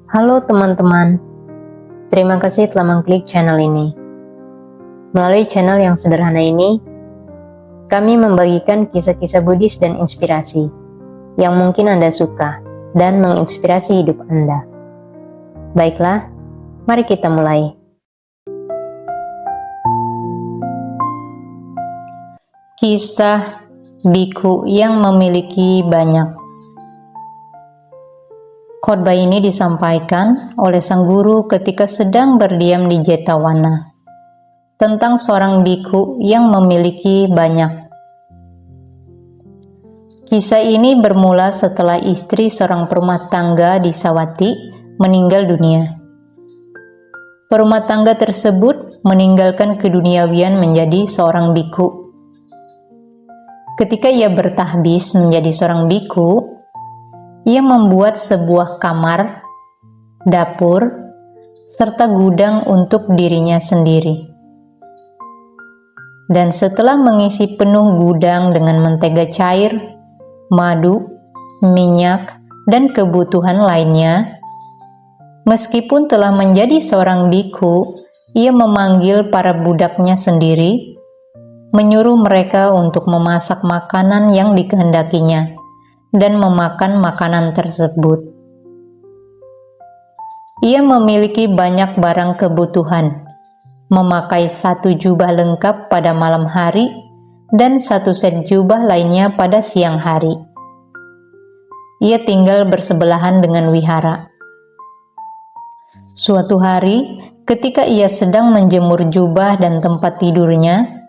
Halo teman-teman, terima kasih telah mengklik channel ini. Melalui channel yang sederhana ini, kami membagikan kisah-kisah Buddhis dan inspirasi yang mungkin Anda suka dan menginspirasi hidup Anda. Baiklah, mari kita mulai. Kisah biku yang memiliki banyak. Khotbah ini disampaikan oleh sang guru ketika sedang berdiam di Jetavana tentang seorang biku yang memiliki banyak. Kisah ini bermula setelah istri seorang perumah tangga di Savatthi meninggal dunia. Perumah tangga tersebut meninggalkan keduniawian menjadi seorang biku. Ketika ia bertahbis menjadi seorang biku, ia membuat sebuah kamar, dapur, serta gudang untuk dirinya sendiri. Dan setelah mengisi penuh gudang dengan mentega cair, madu, minyak, dan kebutuhan lainnya, meskipun telah menjadi seorang biku, ia memanggil para budaknya sendiri, menyuruh mereka untuk memasak makanan yang dikehendakinya dan memakan makanan tersebut. Ia memiliki banyak barang kebutuhan, memakai satu jubah lengkap pada malam hari dan satu set jubah lainnya pada siang hari. Ia tinggal bersebelahan dengan wihara. Suatu hari, ketika ia sedang menjemur jubah dan tempat tidurnya,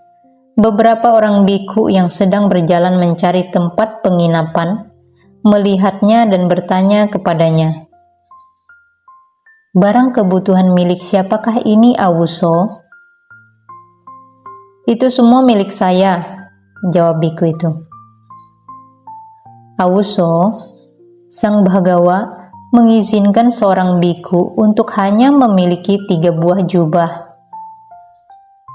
beberapa orang biku yang sedang berjalan mencari tempat penginapan melihatnya dan bertanya kepadanya, "Barang kebutuhan milik siapakah ini, Awuso?" "Itu semua milik saya," jawab biku itu. "Awuso, sang Bhagawa mengizinkan seorang biku untuk hanya memiliki 3 buah jubah.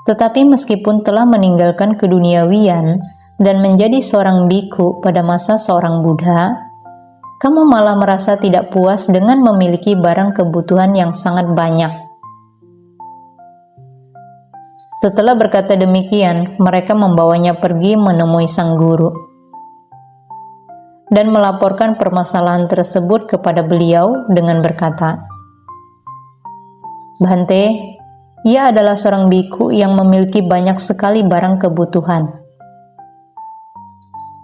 Tetapi meskipun telah meninggalkan keduniawian dan menjadi seorang biku pada masa seorang Buddha, kamu malah merasa tidak puas dengan memiliki barang kebutuhan yang sangat banyak." Setelah berkata demikian, mereka membawanya pergi menemui sang guru dan melaporkan permasalahan tersebut kepada beliau dengan berkata, "Bhante, ia adalah seorang biku yang memiliki banyak sekali barang kebutuhan."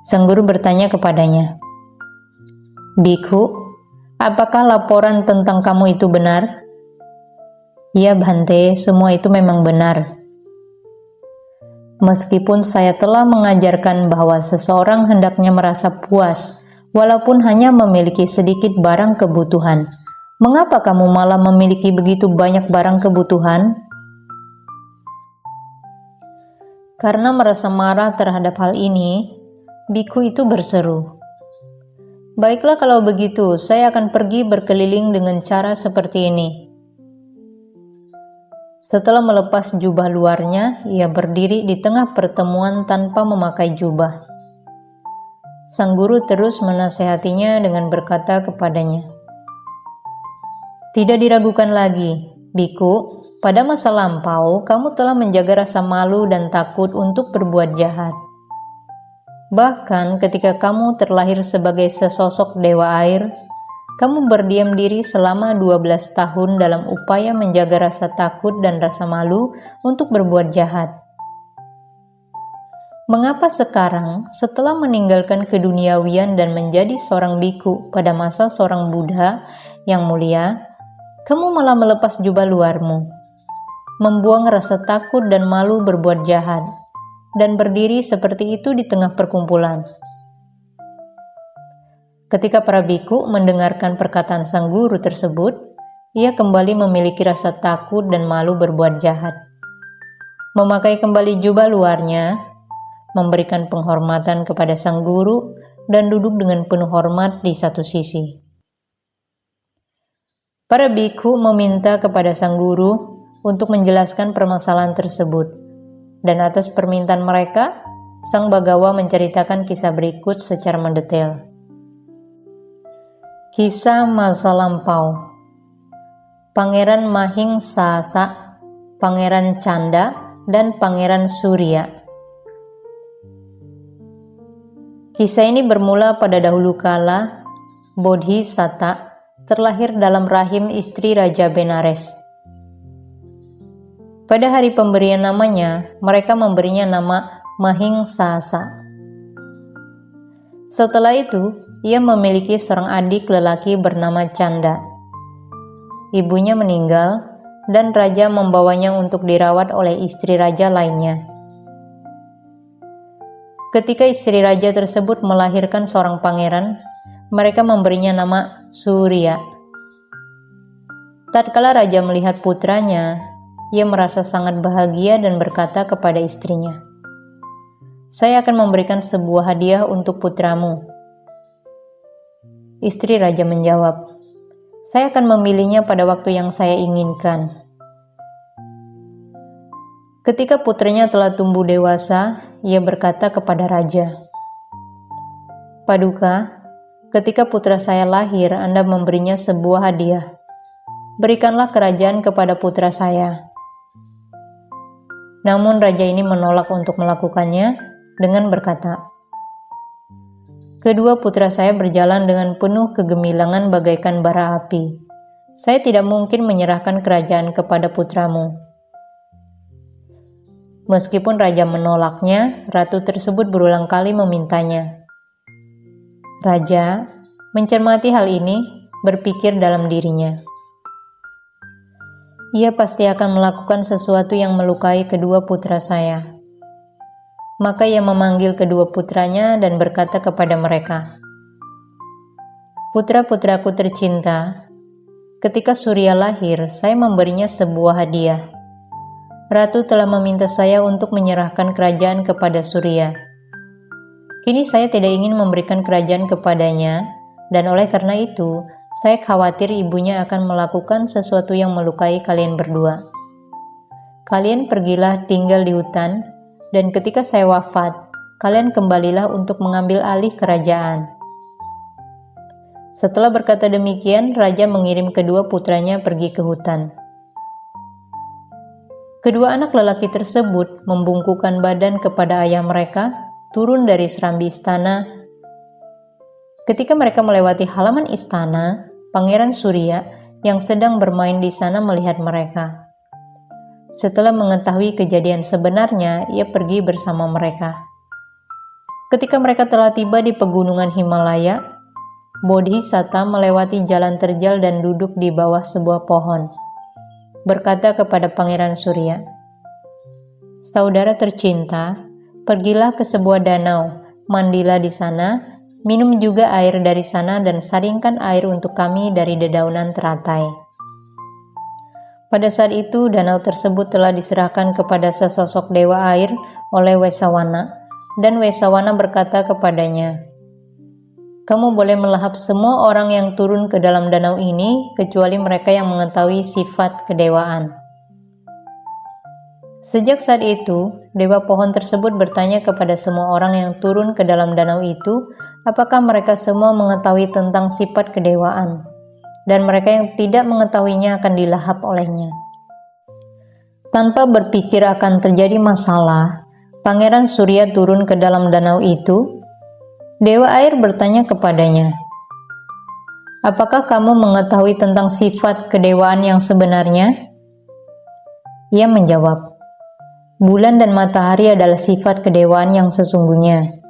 Sang guru bertanya kepadanya, "Biku, apakah laporan tentang kamu itu benar?" "Ya Bhante, semua itu memang benar. Meskipun saya telah mengajarkan bahwa seseorang hendaknya merasa puas walaupun hanya memiliki sedikit barang kebutuhan, mengapa kamu malah memiliki begitu banyak barang kebutuhan?" Karena merasa marah terhadap hal ini, biku itu berseru, "Baiklah kalau begitu, saya akan pergi berkeliling dengan cara seperti ini." Setelah melepas jubah luarnya, ia berdiri di tengah pertemuan tanpa memakai jubah. Sang guru terus menasehatinya dengan berkata kepadanya, "Tidak diragukan lagi, biku, pada masa lampau kamu telah menjaga rasa malu dan takut untuk berbuat jahat. Bahkan ketika kamu terlahir sebagai sesosok dewa air, kamu berdiam diri selama 12 tahun dalam upaya menjaga rasa takut dan rasa malu untuk berbuat jahat. Mengapa sekarang, setelah meninggalkan keduniawian dan menjadi seorang biku pada masa seorang Buddha yang mulia, kamu malah melepas jubah luarmu, membuang rasa takut dan malu berbuat jahat, dan berdiri seperti itu di tengah perkumpulan?" Ketika para biku mendengarkan perkataan sang guru tersebut, ia kembali memiliki rasa takut dan malu berbuat jahat. Memakai kembali jubah luarnya, memberikan penghormatan kepada sang guru, dan duduk dengan penuh hormat di satu sisi. Para biku meminta kepada sang guru untuk menjelaskan permasalahan tersebut, dan atas permintaan mereka, sang Bhagawa menceritakan kisah berikut secara mendetail. Kisah masa lampau. Pangeran Mahingsasa, Pangeran Canda, dan Pangeran Surya. Kisah ini bermula pada dahulu kala Bodhisatta terlahir dalam rahim istri Raja Benares. Pada hari pemberian namanya, mereka memberinya nama Mahingsasa. Setelah itu, ia memiliki seorang adik lelaki bernama Canda. Ibunya meninggal dan raja membawanya untuk dirawat oleh istri raja lainnya. Ketika istri raja tersebut melahirkan seorang pangeran, mereka memberinya nama Surya. Tatkala raja melihat putranya, ia merasa sangat bahagia dan berkata kepada istrinya, "Saya akan memberikan sebuah hadiah untuk putramu." Istri raja menjawab, "Saya akan memilihnya pada waktu yang saya inginkan." Ketika putranya telah tumbuh dewasa, ia berkata kepada raja, "Paduka, ketika putra saya lahir, Anda memberinya sebuah hadiah. Berikanlah kerajaan kepada putra saya." Namun raja ini menolak untuk melakukannya dengan berkata, "Kedua putra saya berjalan dengan penuh kegemilangan bagaikan bara api. Saya tidak mungkin menyerahkan kerajaan kepada putramu." Meskipun raja menolaknya, ratu tersebut berulang kali memintanya. Raja mencermati hal ini, berpikir dalam dirinya, "Ia pasti akan melakukan sesuatu yang melukai kedua putra saya." Maka ia memanggil kedua putranya dan berkata kepada mereka, "Putra-putraku tercinta, ketika Surya lahir, saya memberinya sebuah hadiah. Ratu telah meminta saya untuk menyerahkan kerajaan kepada Surya. Kini saya tidak ingin memberikan kerajaan kepadanya, dan oleh karena itu, saya khawatir ibunya akan melakukan sesuatu yang melukai kalian berdua. Kalian pergilah tinggal di hutan, dan ketika saya wafat, kalian kembalilah untuk mengambil alih kerajaan." Setelah berkata demikian, raja mengirim kedua putranya pergi ke hutan. Kedua anak lelaki tersebut membungkukkan badan kepada ayah mereka, turun dari serambi istana. Ketika mereka melewati halaman istana, Pangeran Surya yang sedang bermain di sana melihat mereka. Setelah mengetahui kejadian sebenarnya, ia pergi bersama mereka. Ketika mereka telah tiba di pegunungan Himalaya, Bodhisatta melewati jalan terjal dan duduk di bawah sebuah pohon. Berkata kepada Pangeran Surya, "Saudara tercinta, pergilah ke sebuah danau, mandilah di sana, minum juga air dari sana dan saringkan air untuk kami dari dedaunan teratai." Pada saat itu, danau tersebut telah diserahkan kepada sesosok dewa air oleh Wesawana, dan Wesawana berkata kepadanya, "Kamu boleh melahap semua orang yang turun ke dalam danau ini, kecuali mereka yang mengetahui sifat kedewaan." Sejak saat itu, dewa pohon tersebut bertanya kepada semua orang yang turun ke dalam danau itu, apakah mereka semua mengetahui tentang sifat kedewaan, dan mereka yang tidak mengetahuinya akan dilahap olehnya. Tanpa berpikir akan terjadi masalah, Pangeran Surya turun ke dalam danau itu. Dewa air bertanya kepadanya, "Apakah kamu mengetahui tentang sifat kedewaan yang sebenarnya?" Ia menjawab, "Bulan dan matahari adalah sifat kedewaan yang sesungguhnya."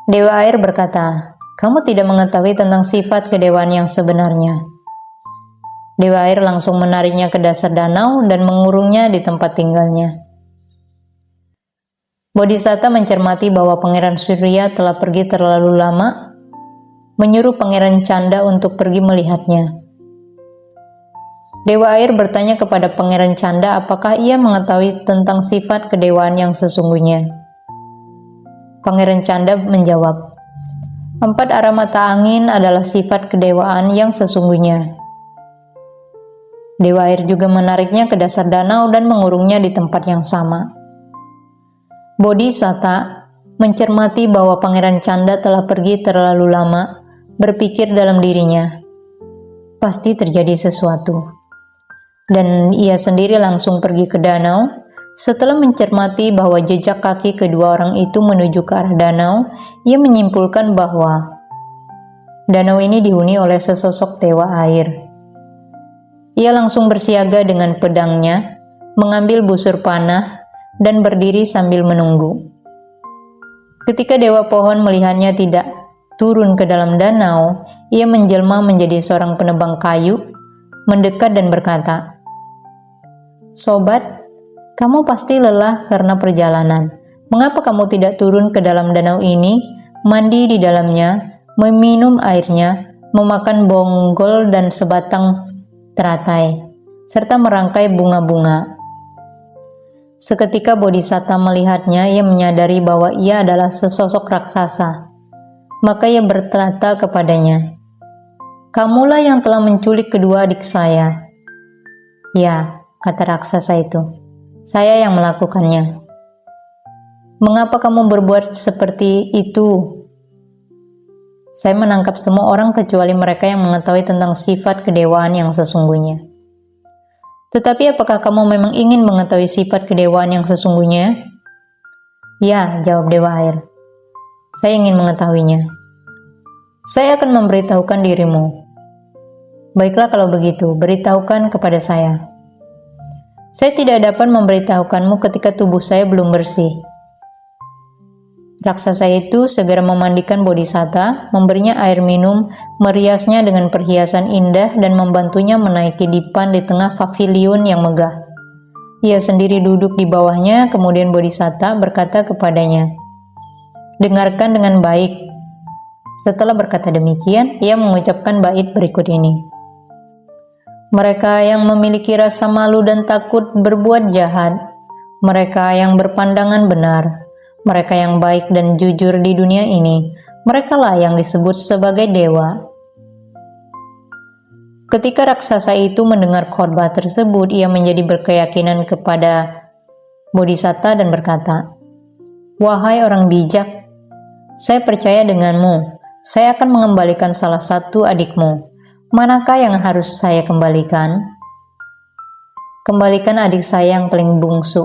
Dewa air berkata, "Kamu tidak mengetahui tentang sifat kedewaan yang sebenarnya." Dewa air langsung menariknya ke dasar danau dan mengurungnya di tempat tinggalnya. Bodhisatta mencermati bahwa Pangeran Surya telah pergi terlalu lama, menyuruh Pangeran Canda untuk pergi melihatnya. Dewa air bertanya kepada Pangeran Canda apakah ia mengetahui tentang sifat kedewaan yang sesungguhnya. Pangeran Canda menjawab, 4 arah mata angin adalah sifat kedewaan yang sesungguhnya." Dewa air juga menariknya ke dasar danau dan mengurungnya di tempat yang sama. Bodhisatta mencermati bahwa Pangeran Canda telah pergi terlalu lama, berpikir dalam dirinya, pasti terjadi sesuatu. Dan ia sendiri langsung pergi ke danau. Setelah mencermati bahwa jejak kaki kedua orang itu menuju ke arah danau, ia menyimpulkan bahwa danau ini dihuni oleh sesosok dewa air. Ia langsung bersiaga dengan pedangnya, mengambil busur panah, dan berdiri sambil menunggu. Ketika dewa pohon melihatnya tidak turun ke dalam danau, ia menjelma menjadi seorang penebang kayu, mendekat dan berkata, "Sobat, kamu pasti lelah karena perjalanan. Mengapa kamu tidak turun ke dalam danau ini, mandi di dalamnya, meminum airnya, memakan bonggol dan sebatang teratai, serta merangkai bunga-bunga?" Seketika Bodhisatta melihatnya, ia menyadari bahwa ia adalah sesosok raksasa. Maka ia berkata kepadanya, "Kamulah yang telah menculik kedua adik saya." "Ya," kata raksasa itu, "saya yang melakukannya." "Mengapa kamu berbuat seperti itu?" "Saya menangkap semua orang kecuali mereka yang mengetahui tentang sifat kedewaan yang sesungguhnya." "Tetapi apakah kamu memang ingin mengetahui sifat kedewaan yang sesungguhnya?" "Ya," jawab Dewa Air, "saya ingin mengetahuinya." "Saya akan memberitahukan dirimu." "Baiklah kalau begitu, beritahukan kepada saya." "Saya tidak dapat memberitahukanmu ketika tubuh saya belum bersih." Raksasa itu segera memandikan Bodhisatta, memberinya air minum, meriasnya dengan perhiasan indah, dan membantunya menaiki dipan di tengah paviliun yang megah. Ia sendiri duduk di bawahnya, kemudian Bodhisatta berkata kepadanya, "Dengarkan dengan baik." Setelah berkata demikian, ia mengucapkan bait berikut ini. "Mereka yang memiliki rasa malu dan takut berbuat jahat, mereka yang berpandangan benar, mereka yang baik dan jujur di dunia ini, merekalah yang disebut sebagai dewa." Ketika raksasa itu mendengar khotbah tersebut, ia menjadi berkeyakinan kepada Bodhisatta dan berkata, "Wahai orang bijak, saya percaya denganmu. Saya akan mengembalikan salah satu adikmu. Manakah yang harus saya kembalikan?" "Kembalikan adik saya yang paling bungsu."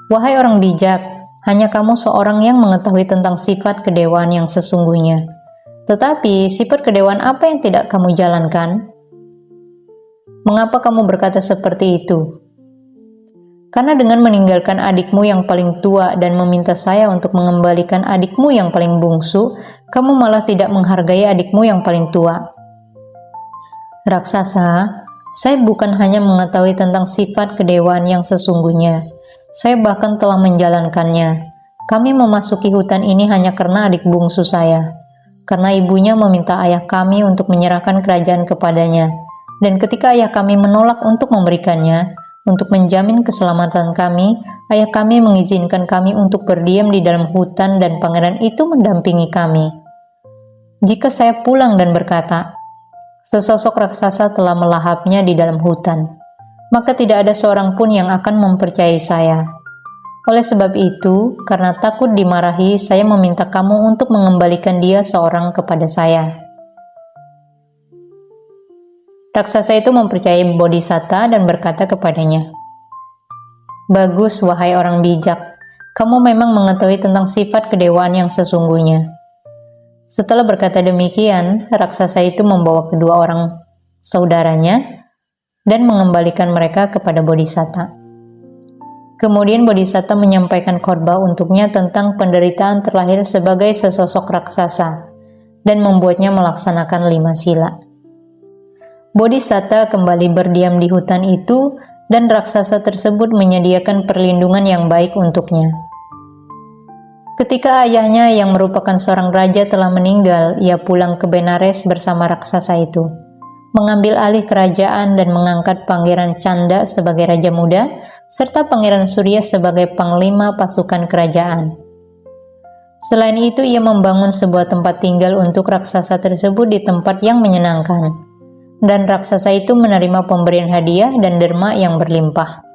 "Wahai orang bijak, hanya kamu seorang yang mengetahui tentang sifat kedewaan yang sesungguhnya. Tetapi sifat kedewaan apa yang tidak kamu jalankan? Mengapa kamu berkata seperti itu?" "Karena dengan meninggalkan adikmu yang paling tua dan meminta saya untuk mengembalikan adikmu yang paling bungsu, kamu malah tidak menghargai adikmu yang paling tua." "Raksasa, saya bukan hanya mengetahui tentang sifat kedewaan yang sesungguhnya. Saya bahkan telah menjalankannya. Kami memasuki hutan ini hanya karena adik bungsu saya, karena ibunya meminta ayah kami untuk menyerahkan kerajaan kepadanya. Dan ketika ayah kami menolak untuk memberikannya, untuk menjamin keselamatan kami, ayah kami mengizinkan kami untuk berdiam di dalam hutan dan pangeran itu mendampingi kami. Jika saya pulang dan berkata, 'Sesosok raksasa telah melahapnya di dalam hutan,' maka tidak ada seorang pun yang akan mempercayai saya. Oleh sebab itu, karena takut dimarahi, saya meminta kamu untuk mengembalikan dia seorang kepada saya." Raksasa itu mempercayai Bodhisatta dan berkata kepadanya, "Bagus, wahai orang bijak, kamu memang mengetahui tentang sifat kedewaan yang sesungguhnya." Setelah berkata demikian, raksasa itu membawa kedua orang saudaranya dan mengembalikan mereka kepada Bodhisatta. Kemudian Bodhisatta menyampaikan khotbah untuknya tentang penderitaan terlahir sebagai sesosok raksasa dan membuatnya melaksanakan 5 sila. Bodhisatta kembali berdiam di hutan itu dan raksasa tersebut menyediakan perlindungan yang baik untuknya. Ketika ayahnya yang merupakan seorang raja telah meninggal, ia pulang ke Benares bersama raksasa itu, mengambil alih kerajaan dan mengangkat Pangeran Canda sebagai Raja Muda, serta Pangeran Surya sebagai Panglima pasukan kerajaan. Selain itu, ia membangun sebuah tempat tinggal untuk raksasa tersebut di tempat yang menyenangkan, dan raksasa itu menerima pemberian hadiah dan derma yang berlimpah.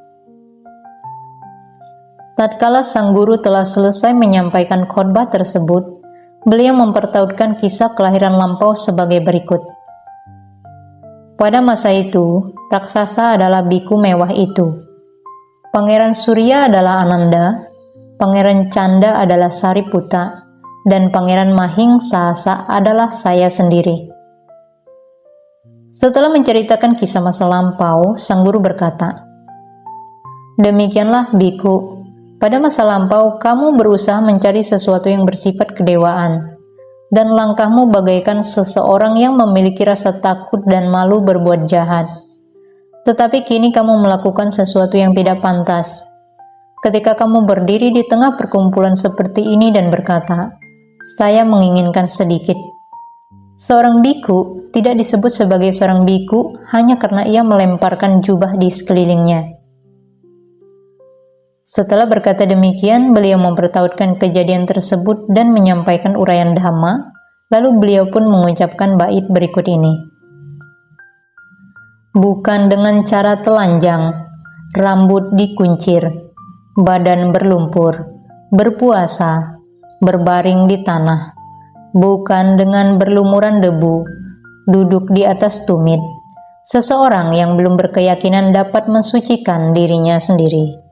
Tatkala sang guru telah selesai menyampaikan khotbah tersebut, beliau mempertautkan kisah kelahiran lampau sebagai berikut. Pada masa itu, raksasa adalah biku mewah itu. Pangeran Surya adalah Ananda, Pangeran Canda adalah Sariputta, dan Pangeran Mahing Sahasa adalah saya sendiri. Setelah menceritakan kisah masa lampau, sang guru berkata, "Demikianlah biku, pada masa lampau kamu berusaha mencari sesuatu yang bersifat kedewaan, dan langkahmu bagaikan seseorang yang memiliki rasa takut dan malu berbuat jahat. Tetapi kini kamu melakukan sesuatu yang tidak pantas. Ketika kamu berdiri di tengah perkumpulan seperti ini dan berkata, 'Saya menginginkan sedikit.' Seorang biku tidak disebut sebagai seorang biku hanya karena ia melemparkan jubah di sekelilingnya." Setelah berkata demikian, beliau mempertautkan kejadian tersebut dan menyampaikan uraian dhamma, lalu beliau pun mengucapkan bait berikut ini. "Bukan dengan cara telanjang, rambut dikuncir, badan berlumpur, berpuasa, berbaring di tanah, bukan dengan berlumuran debu, duduk di atas tumit, seseorang yang belum berkeyakinan dapat mensucikan dirinya sendiri."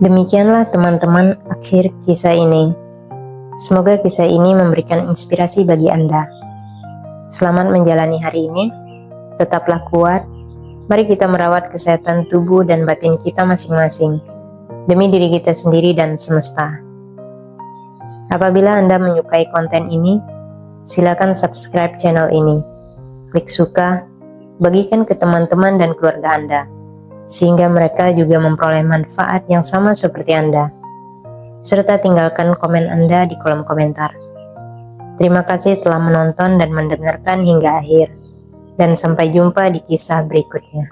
Demikianlah teman-teman akhir kisah ini. Semoga kisah ini memberikan inspirasi bagi Anda. Selamat menjalani hari ini, tetaplah kuat. Mari kita merawat kesehatan tubuh dan batin kita masing-masing, demi diri kita sendiri dan semesta. Apabila Anda menyukai konten ini, silakan subscribe channel ini, klik suka, bagikan ke teman-teman dan keluarga Anda, sehingga mereka juga memperoleh manfaat yang sama seperti Anda. Serta tinggalkan komen Anda di kolom komentar. Terima kasih telah menonton dan mendengarkan hingga akhir, dan sampai jumpa di kisah berikutnya.